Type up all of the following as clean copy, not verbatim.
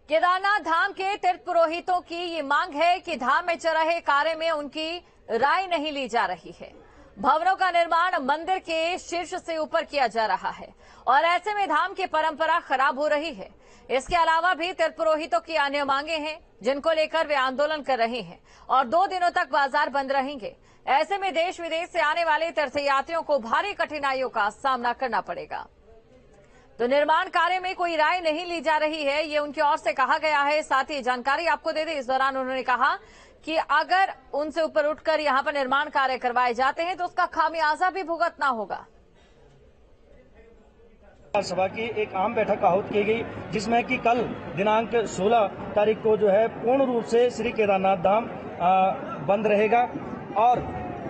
केदारनाथ धाम के तीर्थ पुरोहितों की ये मांग है कि धाम में चल रहे कार्य में उनकी राय नहीं ली जा रही है। भवनों का निर्माण मंदिर के शीर्ष से ऊपर किया जा रहा है और ऐसे में धाम की परंपरा खराब हो रही है। इसके अलावा भी तीर्थ पुरोहितों की अन्य मांगे हैं जिनको लेकर वे आंदोलन कर रहे हैं और 2 दिनों तक बाजार बंद रहेंगे। ऐसे में देश विदेश से आने वाले तीर्थयात्रियों को भारी कठिनाइयों का सामना करना पड़ेगा। तो निर्माण कार्य में कोई राय नहीं ली जा रही है, ये उनकी ओर से कहा गया है। साथ ही जानकारी आपको दे दें, इस दौरान उन्होंने कहा कि अगर उनसे ऊपर उठकर यहां पर निर्माण कार्य करवाए जाते हैं तो उसका खामियाजा भी भुगतना होगा। सभा की एक आम बैठक आहूत की गई, जिसमें कि कल दिनांक 16 तारीख को जो है पूर्ण रूप से श्री केदारनाथ धाम बंद रहेगा और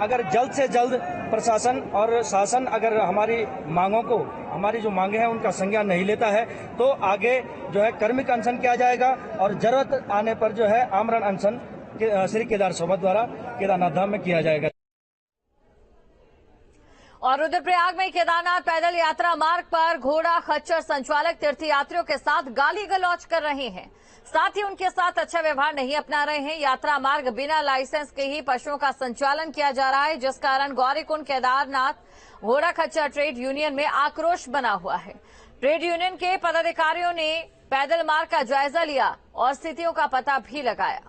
अगर जल्द से जल्द प्रशासन और शासन अगर हमारी जो मांगे हैं उनका संज्ञान नहीं लेता है तो आगे जो है कर्मिक अनशन किया जाएगा और जरूरत आने पर जो है आमरण अनशन श्री केदार सभा द्वारा केदारनाथ धाम में किया जाएगा। और रुद्रप्रयाग में केदारनाथ पैदल यात्रा मार्ग पर घोड़ा खच्चर संचालक तीर्थयात्रियों के साथ गाली गलौज कर रहे हैं, साथ ही उनके साथ अच्छा व्यवहार नहीं अपना रहे हैं। यात्रा मार्ग बिना लाइसेंस के ही पशुओं का संचालन किया जा रहा है, जिस कारण गौरीकुंड केदारनाथ घोड़ा खच्चर ट्रेड यूनियन में आक्रोश बना हुआ है। ट्रेड यूनियन के पदाधिकारियों ने पैदल मार्ग का जायजा लिया और स्थितियों का पता भी लगाया,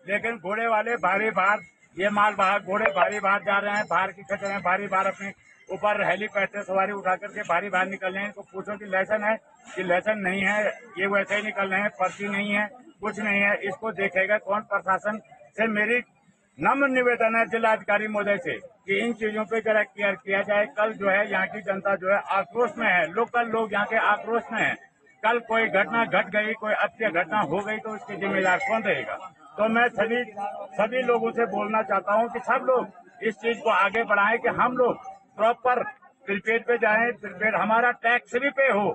लेकिन घोड़े वाले भारी भार ये माल बाहर घोड़े भारी बाहर जा रहे हैं, बाहर की खच्चर हैं, भारी बाहर अपने ऊपर हेलीपैड से सवारी उठा करके भारी बाहर निकल रहे हैं। इनको पूछो कि लाइसेंस है कि लाइसेंस नहीं है, ये वैसे ही निकल रहे हैं, पर्ची नहीं है, कुछ नहीं है। इसको देखेगा कौन? प्रशासन से मेरी नम्र निवेदन है जिलाधिकारी महोदय से कि इन चीजों पे जरा केयर किया जाए। कल जो है यहाँ की जनता जो है आक्रोश में है, लोकल लोग यहाँ के आक्रोश में है। कल कोई घटना घट गई, कोई अप्रिय घटना हो गई तो उसकी जिम्मेदार कौन रहेगा? तो मैं सभी लोगों से बोलना चाहता हूं कि सब लोग इस चीज को आगे बढ़ाएं कि हम लोग प्रॉपर प्रीपेड पे जाएं। प्रीपेड हमारा टैक्स भी पे हो,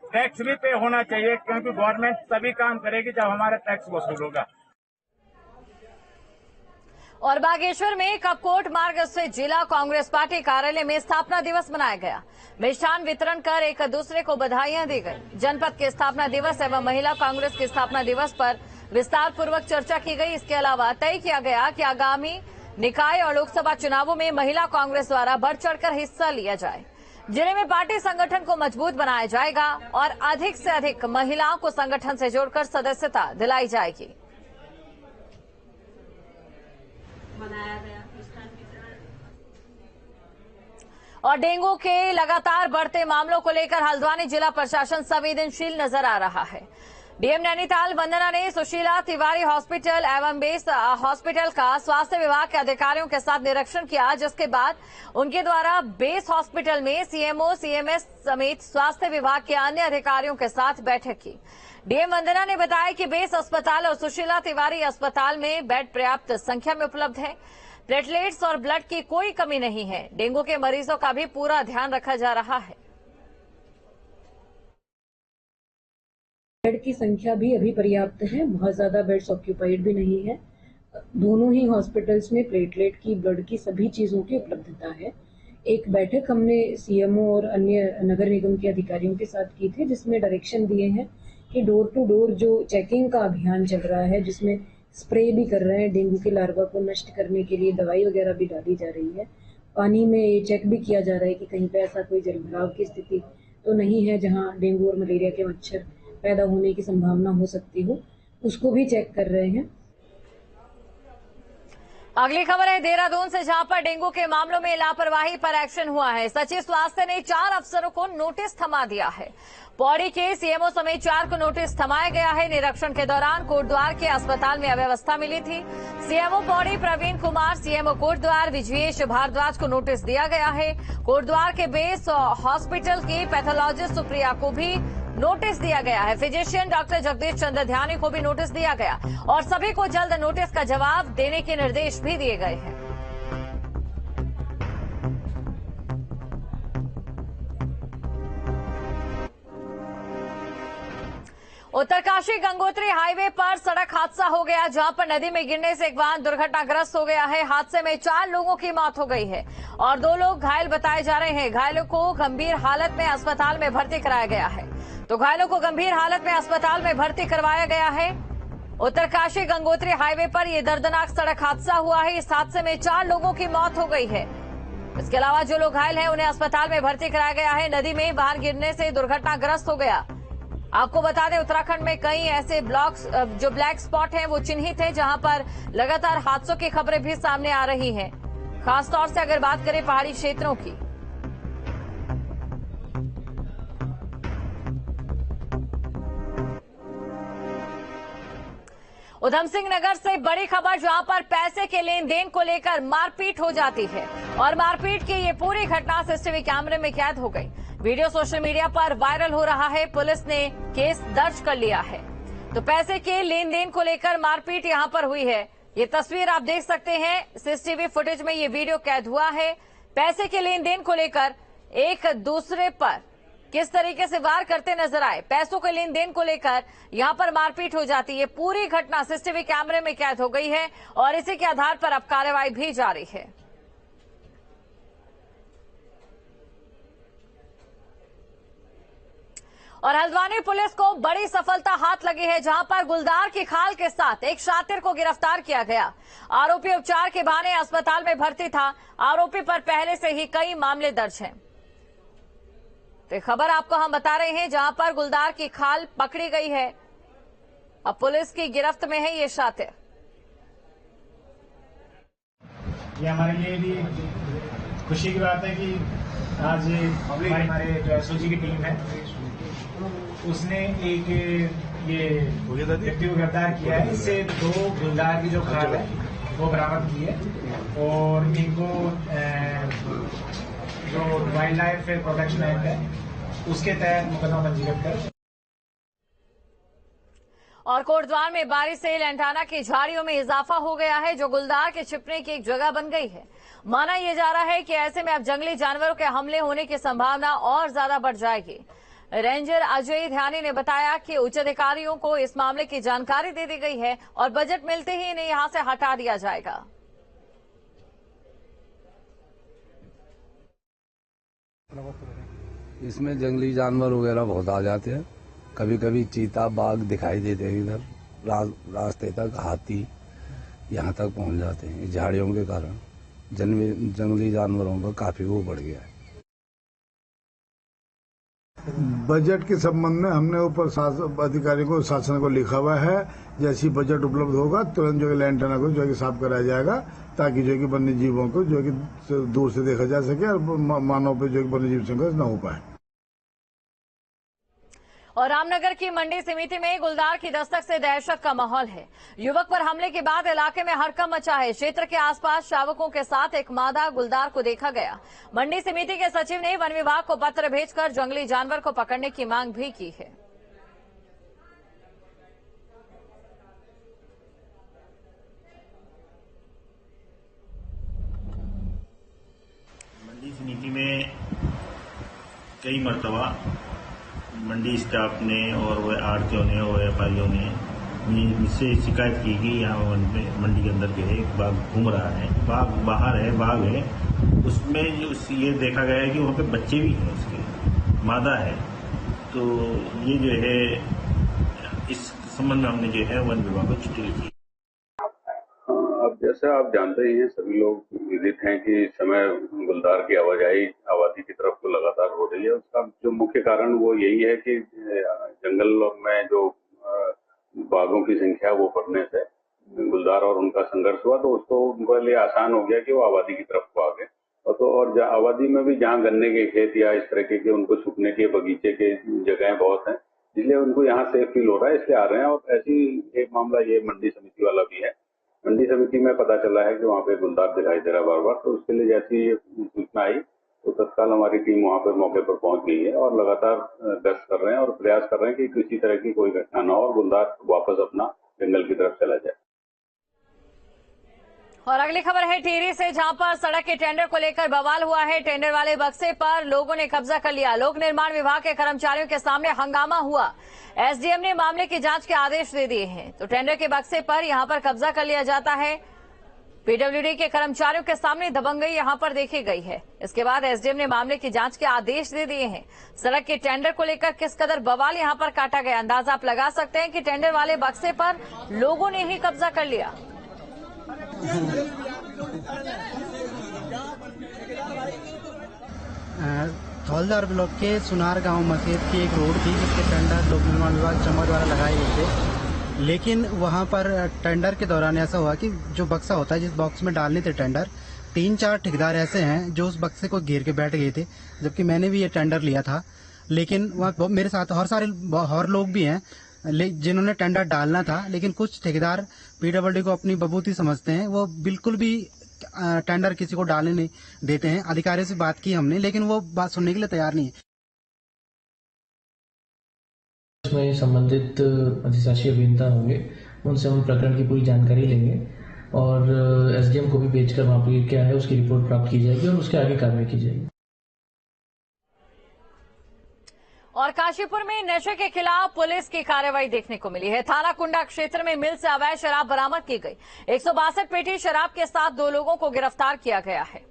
टैक्स भी पे होना चाहिए, क्योंकि गवर्नमेंट तभी काम करेगी जब हमारा टैक्स वसूल होगा। और बागेश्वर में कपकोट मार्ग से जिला कांग्रेस पार्टी कार्यालय में स्थापना दिवस मनाया गया। मिष्ठान वितरण कर एक दूसरे को बधाइयां दी गई। जनपद के स्थापना दिवस एवं महिला कांग्रेस के स्थापना दिवस पर विस्तार पूर्वक चर्चा की गई। इसके अलावा तय किया गया कि आगामी निकाय और लोकसभा चुनावों में महिला कांग्रेस द्वारा बढ़ चढ़कर हिस्सा लिया जाए। जिले में पार्टी संगठन को मजबूत बनाया जाएगा और अधिक से अधिक महिलाओं को संगठन से जोड़कर सदस्यता दिलाई जाएगी। और डेंगू के लगातार बढ़ते मामलों को लेकर हल्द्वानी जिला प्रशासन संवेदनशील नजर आ रहा है। डीएम नैनीताल वंदना ने सुशीला तिवारी हॉस्पिटल एवं बेस हॉस्पिटल का स्वास्थ्य विभाग के अधिकारियों के साथ निरीक्षण किया, जिसके बाद उनके द्वारा बेस हॉस्पिटल में सीएमओ सीएमएस समेत स्वास्थ्य विभाग के अन्य अधिकारियों के साथ बैठक की। डीएम वंदना ने बताया कि बेस अस्पताल और सुशीला तिवारी अस्पताल में बेड पर्याप्त संख्या में उपलब्ध है। प्लेटलेट्स और ब्लड की कोई कमी नहीं है। डेंगू के मरीजों का भी पूरा ध्यान रखा जा रहा है। बेड की संख्या भी अभी पर्याप्त है, बहुत ज्यादा बेड्स ऑक्यूपाइड भी नहीं है। दोनों ही हॉस्पिटल्स में प्लेटलेट की, ब्लड की, सभी चीजों की उपलब्धता है। एक बैठक हमने सीएमओ और अन्य नगर निगम के अधिकारियों के साथ की थी, जिसमें डायरेक्शन दिए हैं कि डोर टू डोर जो चेकिंग का अभियान चल रहा है, जिसमें स्प्रे भी कर रहे हैं, डेंगू के लार्वा को नष्ट करने के लिए दवाई वगैरह भी डाली जा रही है। पानी में ये चेक भी किया जा रहा है कि कहीं पे ऐसा कोई जलभराव की स्थिति तो नहीं है जहां डेंगू और मलेरिया के मच्छर पैदा होने की संभावना हो सकती हो, उसको भी चेक कर रहे हैं। अगली खबर है देहरादून से, जहां पर डेंगू के मामलों में लापरवाही पर एक्शन हुआ है। सचिव स्वास्थ्य ने 4 अफसरों को नोटिस थमा दिया है। पौड़ी के सीएमओ समेत 4 को नोटिस थमाया गया है। निरीक्षण के दौरान कोटद्वार के अस्पताल में अव्यवस्था मिली थी। सीएमओ पौड़ी प्रवीण कुमार, सीएमओ कोटद्वार विजयेश भारद्वाज को नोटिस दिया गया है। कोटद्वार के बेस हॉस्पिटल की पैथोलॉजिस्ट सुप्रिया को भी नोटिस दिया गया है। फिजिशियन डॉक्टर जगदीश चंद्र ध्यानी को भी नोटिस दिया गया और सभी को जल्द नोटिस का जवाब देने के निर्देश भी दिए गए हैं। उत्तरकाशी गंगोत्री हाईवे पर सड़क हादसा हो गया, जहां पर नदी में गिरने से एक वाहन दुर्घटनाग्रस्त हो गया है। हादसे में 4 लोगों की मौत हो गई है और 2 लोग घायल बताए जा रहे हैं। घायलों को गंभीर हालत में अस्पताल में भर्ती कराया गया है। तो घायलों को गंभीर हालत में अस्पताल में भर्ती करवाया गया है। उत्तरकाशी गंगोत्री हाईवे पर यह दर्दनाक सड़क हादसा हुआ है। इस हादसे में 4 लोगों की मौत हो गई है। इसके अलावा जो लोग घायल हैं उन्हें अस्पताल में भर्ती कराया गया है। नदी में वाहन गिरने से दुर्घटनाग्रस्त हो गया। आपको बता दें, उत्तराखंड में कई ऐसे जो ब्लैक स्पॉट हैं वो चिन्हित हैं, जहां पर लगातार हादसों की खबरें भी सामने आ रही हैं। खासतौर से अगर बात करें पहाड़ी क्षेत्रों की। उधम सिंह नगर से बड़ी खबर, जहां पर पैसे के लेन देन को लेकर मारपीट हो जाती है और मारपीट की ये पूरी घटना सीसीटीवी कैमरे में कैद हो गई। वीडियो सोशल मीडिया पर वायरल हो रहा है। पुलिस ने केस दर्ज कर लिया है। तो पैसे के लेन देन को लेकर मारपीट यहां पर हुई है। ये तस्वीर आप देख सकते हैं, सीसीटीवी फुटेज में ये वीडियो कैद हुआ है। पैसे के लेन देन को लेकर एक दूसरे पर किस तरीके से वार करते नजर आए। पैसों के लेन देन को लेकर यहां पर मारपीट हो जाती है। पूरी घटना सीसीटीवी कैमरे में कैद हो गई है और इसी के आधार पर अब कार्रवाई भी जारी है। और हल्द्वानी पुलिस को बड़ी सफलता हाथ लगी है, जहां पर गुलदार की खाल के साथ एक शातिर को गिरफ्तार किया गया। आरोपी उपचार के बहाने अस्पताल में भर्ती था। आरोपी पर पहले से ही कई मामले दर्ज हैं। तो खबर आपको हम बता रहे हैं, जहां पर गुलदार की खाल पकड़ी गई है। अब पुलिस की गिरफ्त में है ये शातिर। ये हमारे लिए भी खुशी की बात है कि आज हमारे जो एसओजी की टीम है उसने एक ये व्यक्ति को गिरफ्तार किया है। इससे 2 गुलदार की जो खाल है वो बरामद की है और इनको जो वाइल्ड लाइफ प्रोटेक्शन एक्ट है उसके तहत मुकदमा पंजीकृत कर। और कोटद्वार में बारिश से लैंटाना की झाड़ियों में इजाफा हो गया है, जो गुलदार के छिपने की एक जगह बन गई है। माना यह जा रहा है कि ऐसे में अब जंगली जानवरों के हमले होने की संभावना और ज्यादा बढ़ जाएगी। रेंजर अजय ध्यानी ने बताया कि उच्च अधिकारियों को इस मामले की जानकारी दे दी गई है और बजट मिलते ही इन्हें यहां से हटा दिया जाएगा। इसमें जंगली जानवर वगैरह बहुत आ जाते हैं। कभी कभी चीता बाघ दिखाई देते हैं। इधर रास्ते तक हाथी यहाँ तक पहुँच जाते हैं। झाड़ियों के कारण जंगली जानवरों का काफी वो बढ़ गया है। बजट के संबंध में हमने ऊपर अधिकारियों को, शासन को लिखा हुआ है। जैसी बजट उपलब्ध होगा तुरंत जो लैंटाना को जो है साफ कराया जाएगा, ताकि जो कि वन्य जीवों को जो कि दूर से देखा जा सके और मानव पे जो कि वन्य जीव संघर्ष न हो पाए। और रामनगर की मंडी समिति में गुलदार की दस्तक से दहशत का माहौल है। युवक पर हमले के बाद इलाके में हड़कंप मचा है। क्षेत्र के आसपास शावकों के साथ एक मादा गुलदार को देखा गया। मंडी समिति के सचिव ने वन विभाग को पत्र भेजकर जंगली जानवर को पकड़ने की मांग भी की है। मंडी समिति में कई मर्तबा मंडी स्टाफ ने और वह आड़तियों ने और व्यापारियों ने इससे शिकायत की कि यहाँ मंडी के अंदर जो है बाघ घूम रहा है, बाघ बाहर है, बाघ है। उसमें जो ये देखा गया है कि वहाँ पे बच्चे भी हैं, उसके मादा है। तो ये जो है इस संबंध में हमने जो है वन विभाग को चिट्ठी लिखी। अब जैसा आप जानते ही हैं, सभी लोग विदित हैं कि इस समय गुलदार की आवाजाही आबादी की तरफ तो लगातार हो रही है। उसका जो मुख्य कारण वो यही है कि जंगल में जो बाघों की संख्या वो बढ़ने से गुलदार और उनका संघर्ष हुआ, तो उसको उनके लिए आसान हो गया कि वो आबादी की तरफ को आ गए। और आबादी में भी जहाँ गन्ने के खेत या इस तरह के उनको छुपने के बगीचे के जगहें बहुत हैं, इसलिए उनको यहाँ सेफ फील हो रहा है, इसलिए आ रहे हैं। और ऐसी एक मामला ये मंडी समिति वाला भी है। मंडी समिति में पता चला है कि वहाँ पे गुलदार दिखाई दे रहा बार बार, तो उसके लिए जैसी सूचना आई तो तत्काल हमारी टीम वहाँ पर मौके पर पहुंच गई है और लगातार गश्त कर रहे हैं और प्रयास कर रहे हैं कि किसी तरह की कोई घटना न हो और गुलदार वापस अपना जंगल की तरफ चला जाए। और अगली खबर है टिहरी से, जहां पर सड़क के टेंडर को लेकर बवाल हुआ है। टेंडर वाले बक्से पर लोगों ने कब्जा कर लिया। लोक निर्माण विभाग के कर्मचारियों के सामने हंगामा हुआ। एसडीएम ने मामले की जांच के आदेश दे दिए हैं। तो टेंडर के बक्से पर यहां पर कब्जा कर लिया जाता है। पीडब्ल्यूडी के कर्मचारियों के सामने दबंगई यहां पर देखी गई है। इसके बाद एसडीएम ने मामले की जांच के आदेश दे दिए हैं। सड़क के टेंडर को लेकर किस कदर बवाल यहां पर काटा गया, अंदाजा आप लगा सकते हैं कि टेंडर वाले बक्से पर लोगों ने ही कब्जा कर लिया। हौलदार ब्लॉक के सुनार गांव मसीद की एक रोड थी जिसके टेंडर लोक निर्माण विभाग चंबा द्वारा लगाए गए थे, लेकिन वहां पर टेंडर के दौरान ऐसा हुआ कि जो बक्सा होता है जिस बॉक्स में डालने थे टेंडर, 3-4 ठेकेदार ऐसे हैं जो उस बक्से को घेर के बैठ गए थे, जबकि मैंने भी ये टेंडर लिया था। लेकिन वहाँ मेरे साथ और लोग भी हैं जिन्होंने टेंडर डालना था, लेकिन कुछ ठेकेदार पीडब्ल्यूडी को अपनी बबूती समझते हैं, वो बिल्कुल भी टेंडर किसी को डालने नहीं देते हैं। अधिकारियों से बात की हमने, लेकिन वो बात सुनने के लिए तैयार नहीं है। इसमें संबंधित अधिशासी अभियंता होंगे, उनसे हम प्रकरण की पूरी जानकारी लेंगे और एसडीएम को भी भेजकर वहां पर क्या है उसकी रिपोर्ट प्राप्त की जाएगी और उसके आगे कार्रवाई की जाएगी। और काशीपुर में नशे के खिलाफ पुलिस की कार्रवाई देखने को मिली है। थाना कुंडा क्षेत्र में मिल से अवैध शराब बरामद की गई। 162 पेटी शराब के साथ 2 लोगों को गिरफ्तार किया गया है।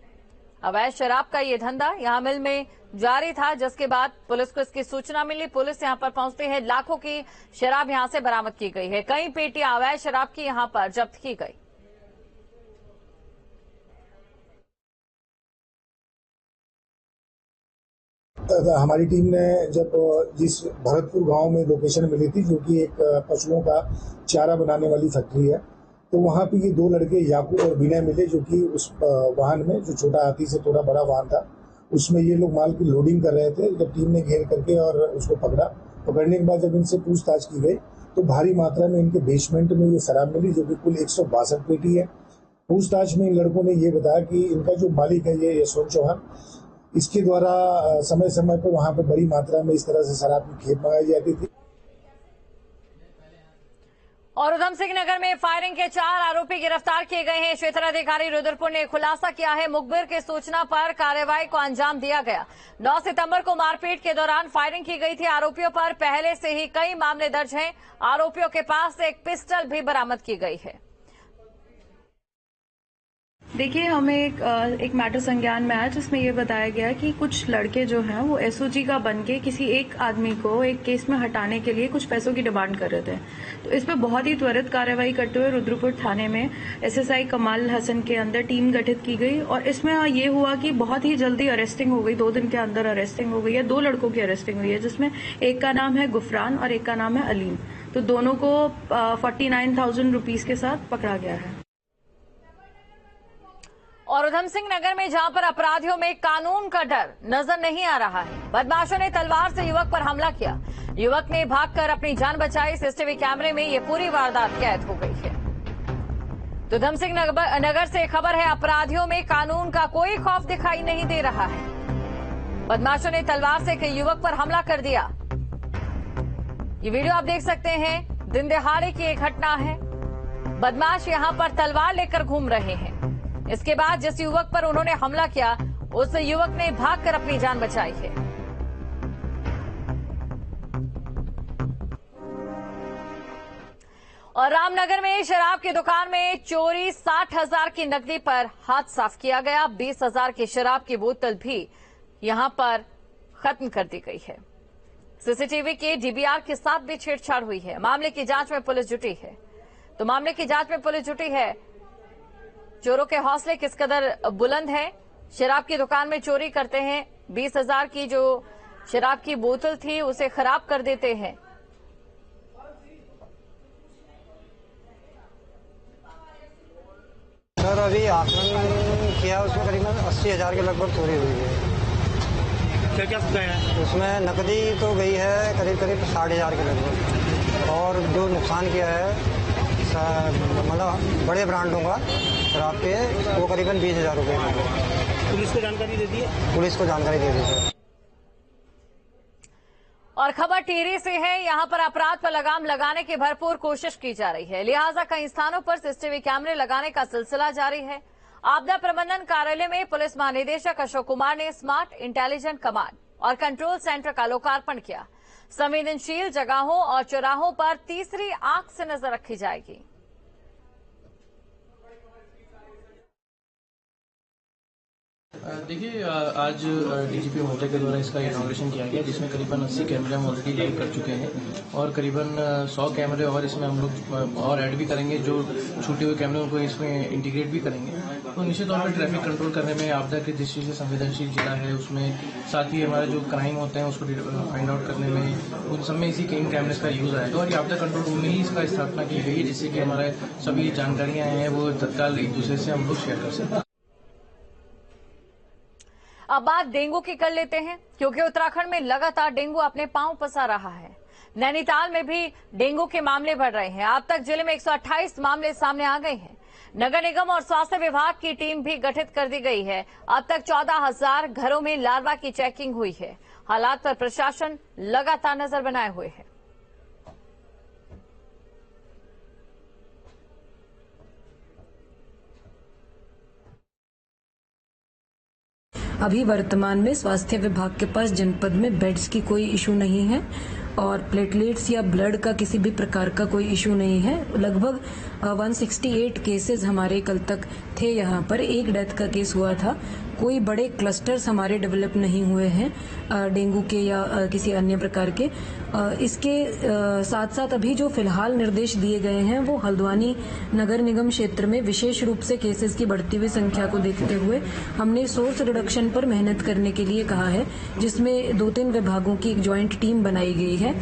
अवैध शराब का ये धंधा यहां मिल में जारी था, जिसके बाद पुलिस को इसकी सूचना मिली। पुलिस यहां पर पहुंचते हैं, लाखों की शराब यहां से बरामद की गई है। कई पेटियां अवैध शराब की यहां पर जब्त की गई। हमारी टीम ने जब जिस भरतपुर गांव में लोकेशन मिली थी, जो कि एक पशुओं का चारा बनाने वाली फैक्ट्री है, तो वहां पे ये 2 लड़के याकूब और विनय मिले, जो कि उस वाहन में, जो छोटा हाथी से थोड़ा बड़ा वाहन था, उसमें ये लोग माल की लोडिंग कर रहे थे। जब टीम ने घेर करके और उसको पकड़ने के बाद जब इनसे पूछताछ की गई तो भारी मात्रा में इनके बेसमेंट में ये शराब मिली, जो कि कुल 162 पेटी है। पूछताछ में इन लड़कों ने ये बताया कि इनका जो मालिक है ये यशवंत चौहान, इसके द्वारा समय समय पर वहां पर बड़ी मात्रा में इस तरह से शराब की खेप मंगाई जाती थी। और उधम सिंह नगर में फायरिंग के 4 आरोपी गिरफ्तार किए गए हैं। क्षेत्राधिकारी रुद्रपुर ने खुलासा किया है, मुखबिर की सूचना पर कार्रवाई को अंजाम दिया गया। 9 सितंबर को मारपीट के दौरान फायरिंग की गई थी। आरोपियों पर पहले से ही कई मामले दर्ज हैं। आरोपियों के पास से एक पिस्टल भी बरामद की गई है। देखिए, हमें एक मैटर संज्ञान में आया जिसमें ये बताया गया कि कुछ लड़के जो हैं वो एसओजी का बनके किसी एक आदमी को एक केस में हटाने के लिए कुछ पैसों की डिमांड कर रहे थे। तो इस पे बहुत ही त्वरित कार्रवाई करते हुए रुद्रपुर थाने में एसएसआई कमाल हसन के अंदर टीम गठित की गई और इसमें ये हुआ कि बहुत ही जल्दी अरेस्टिंग हो गई। 2 दिन के अंदर अरेस्टिंग हो गई है। 2 लड़कों की अरेस्टिंग हुई है, जिसमें एक का नाम है गुफरान और एक का नाम है अलीम। तो दोनों को 49,000 रुपीज के साथ पकड़ा गया है। और उधम सिंह नगर में जहां पर अपराधियों में कानून का डर नजर नहीं आ रहा है, बदमाशों ने तलवार से युवक पर हमला किया। युवक ने भागकर अपनी जान बचाई। सीसीटीवी कैमरे में ये पूरी वारदात कैद हो गई है। तो उधम सिंह नगर से खबर है, अपराधियों में कानून का कोई खौफ दिखाई नहीं दे रहा है। बदमाशों ने तलवार से एक युवक पर हमला कर दिया। ये वीडियो आप देख सकते हैं, दिन दहाड़े की एक घटना है। बदमाश यहां पर तलवार लेकर घूम रहे हैं। इसके बाद जिस युवक पर उन्होंने हमला किया, उस युवक ने भागकर अपनी जान बचाई है। और रामनगर में शराब की दुकान में चोरी, 60,000 की नकदी पर हाथ साफ किया गया। 20,000 की शराब की बोतल भी यहां पर खत्म कर दी गई है। सीसीटीवी के डीवीआर के साथ भी छेड़छाड़ हुई है। मामले की जांच में पुलिस जुटी है। चोरों के हौसले किस कदर बुलंद है। शराब की दुकान में चोरी करते हैं, 20,000 की जो शराब की बोतल थी उसे खराब कर देते हैं। सर, अभी आकलन किया, उसमें करीबन 80,000 के लगभग चोरी हुई है। क्या है उसमें नकदी तो गई है करीब 60,000 के लगभग, और जो नुकसान किया है मतलब बड़े ब्रांडों का शराब के, वो करीबन 20,000 रुपये। पुलिस को जानकारी दे दी है? पुलिस को जानकारी दे दी सर। और खबर टिहरी से है। यहां पर अपराध पर लगाम लगाने की भरपूर कोशिश की जा रही है, लिहाजा कई स्थानों पर सीसीटीवी कैमरे लगाने का सिलसिला जारी है। आपदा प्रबंधन कार्यालय में पुलिस महानिदेशक अशोक कुमार ने स्मार्ट इंटेलिजेंट कमांड और कंट्रोल सेंटर का लोकार्पण किया। संवेदनशील जगहों और चौराहों पर तीसरी आंख से नजर रखी जाएगी। देखिए, आज डीजीपी महोदय के द्वारा इसका इनॉग्रेशन किया गया, जिसमें करीबन 80 कैमरे हम ऑलरेडी लाइव कर चुके हैं और करीबन 100 कैमरे और इसमें हम लोग और ऐड भी करेंगे। जो छूटे हुए कैमरे उनको इसमें इंटीग्रेट भी करेंगे। तो निश्चित तौर पर ट्रैफिक कंट्रोल करने में, आपदा की दृष्टि से संवेदनशील जिला है उसमें, साथ ही हमारे जो क्राइम होते हैं उसको फाइंड आउट करने में, उन सब में इसी इन कैमरेज का यूज आएगा। और ये आपदा कंट्रोल रूम में ही इसका स्थापना की गई है, जिससे कि हमारे सभी जानकारियां हैं वो तत्काल एक दूसरे से हम लोग शेयर कर सकते हैं। अब बात डेंगू की कर लेते हैं, क्योंकि उत्तराखंड में लगातार डेंगू अपने पांव पसार रहा है। नैनीताल में भी डेंगू के मामले बढ़ रहे हैं। अब तक जिले में 128 मामले सामने आ गए हैं। नगर निगम और स्वास्थ्य विभाग की टीम भी गठित कर दी गई है। अब तक 14,000 घरों में लार्वा की चेकिंग हुई है। हालात पर प्रशासन लगातार नजर बनाए हुए है। अभी वर्तमान में स्वास्थ्य विभाग के पास जनपद में बेड्स की कोई इशू नहीं है और प्लेटलेट्स या ब्लड का किसी भी प्रकार का कोई इशू नहीं है। लगभग 168 केसेस हमारे कल तक थे। यहाँ पर एक डेथ का केस हुआ था। कोई बड़े क्लस्टर्स हमारे डेवलप नहीं हुए हैं डेंगू के या किसी अन्य प्रकार के। इसके साथ साथ अभी जो फिलहाल निर्देश दिए गए हैं वो हल्द्वानी नगर निगम क्षेत्र में विशेष रूप से केसेस की बढ़ती हुई संख्या को देखते हुए हमने सोर्स रिडक्शन पर मेहनत करने के लिए कहा है, जिसमें 2-3 विभागों की एक ज्वाइंट टीम बनाई गई है।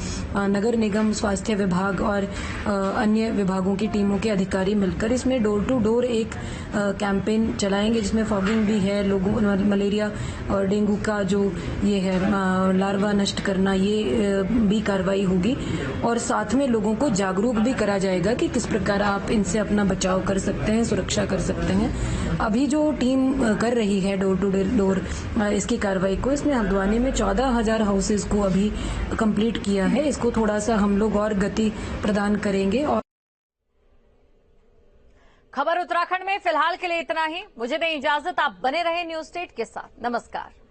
नगर निगम, स्वास्थ्य विभाग और अन्य विभागों की टीमों के अधिकारी मिलकर इसमें डोर टू डोर एक कैंपेन चलाएंगे, जिसमें फॉगिंग भी है, लोगों मलेरिया और डेंगू का जो ये है लार्वा नष्ट करना, ये भी कार्रवाई होगी और साथ में लोगों को जागरूक भी करा जाएगा कि किस प्रकार आप इनसे अपना बचाव कर सकते हैं, सुरक्षा कर सकते हैं। अभी जो टीम कर रही है डोर टू डोर इसकी कार्रवाई को, इसमें हल्द्वानी में 14,000 हाउसेज को अभी कंप्लीट किया है। इसको थोड़ा सा हम लोग और गति प्रदान करेंगे। और खबर उत्तराखंड में फिलहाल के लिए इतना ही। मुझे दें इजाजत, आप बने रहे न्यूज स्टेट के साथ। नमस्कार।